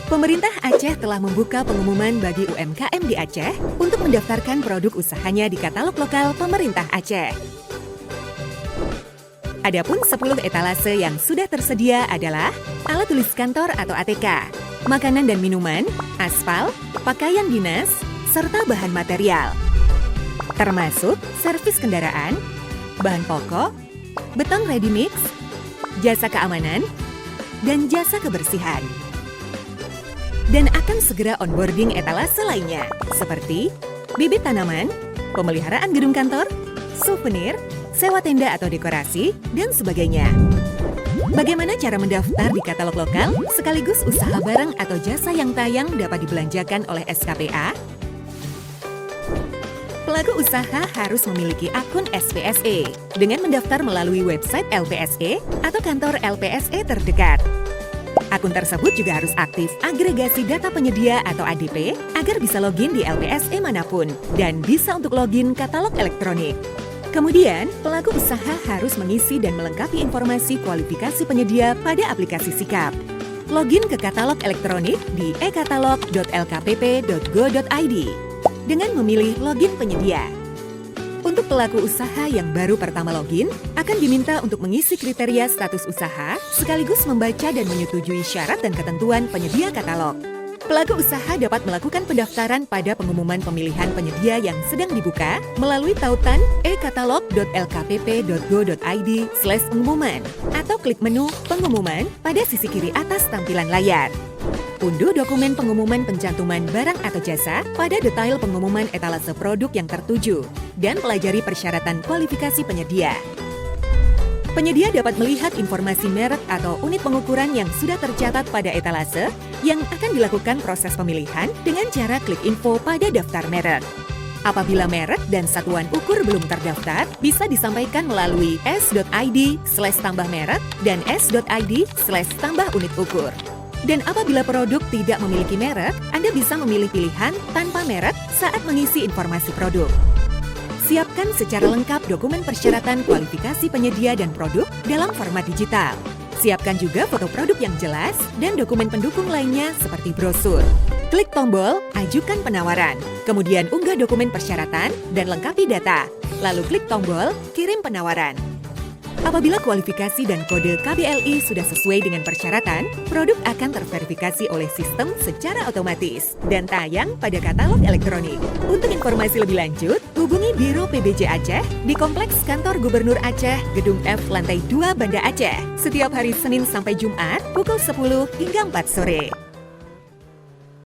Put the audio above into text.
Pemerintah Aceh telah membuka pengumuman bagi UMKM di Aceh untuk mendaftarkan produk usahanya di katalog lokal pemerintah Aceh. Adapun 10 etalase yang sudah tersedia adalah alat tulis kantor atau ATK, makanan dan minuman, aspal, pakaian dinas, serta bahan material. Termasuk servis kendaraan, bahan pokok, beton ready mix, jasa keamanan, dan jasa kebersihan. Dan akan segera onboarding etalase lainnya, seperti bibit tanaman, pemeliharaan gedung kantor, souvenir, sewa tenda atau dekorasi, dan sebagainya. Bagaimana cara mendaftar di katalog lokal, sekaligus usaha barang atau jasa yang tayang dapat dibelanjakan oleh SKPA? Pelaku usaha harus memiliki akun SPSE dengan mendaftar melalui website LPSE atau kantor LPSE terdekat. Akun tersebut juga harus aktif agregasi data penyedia atau ADP agar bisa login di LPSE manapun dan bisa untuk login katalog elektronik. Kemudian, pelaku usaha harus mengisi dan melengkapi informasi kualifikasi penyedia pada aplikasi Sikap. Login ke katalog elektronik di ekatalog.lkpp.go.id dengan memilih login penyedia. Untuk pelaku usaha yang baru pertama login, akan diminta untuk mengisi kriteria status usaha, sekaligus membaca dan menyetujui syarat dan ketentuan penyedia katalog. Pelaku usaha dapat melakukan pendaftaran pada pengumuman pemilihan penyedia yang sedang dibuka melalui tautan ekatalog.lkpp.go.id/pengumuman atau klik menu pengumuman pada sisi kiri atas tampilan layar. Unduh dokumen pengumuman pencantuman barang atau jasa pada detail pengumuman etalase produk yang tertuju dan pelajari persyaratan kualifikasi penyedia. Penyedia dapat melihat informasi merek atau unit pengukuran yang sudah tercatat pada etalase yang akan dilakukan proses pemilihan dengan cara klik info pada daftar merek. Apabila merek dan satuan ukur belum terdaftar, bisa disampaikan melalui s.id/tambah merek dan s.id/tambah unit ukur. Dan apabila produk tidak memiliki merek, Anda bisa memilih pilihan tanpa merek saat mengisi informasi produk. Siapkan secara lengkap dokumen persyaratan kualifikasi penyedia dan produk dalam format digital. Siapkan juga foto produk yang jelas dan dokumen pendukung lainnya seperti brosur. Klik tombol Ajukan Penawaran, kemudian unggah dokumen persyaratan dan lengkapi data. Lalu klik tombol Kirim Penawaran. Apabila kualifikasi dan kode KBLI sudah sesuai dengan persyaratan, produk akan terverifikasi oleh sistem secara otomatis dan tayang pada katalog elektronik. Untuk informasi lebih lanjut, hubungi Biro PBJ Aceh di Kompleks Kantor Gubernur Aceh, Gedung F, Lantai 2, Banda Aceh, setiap hari Senin sampai Jumat, pukul 10 hingga 4 sore.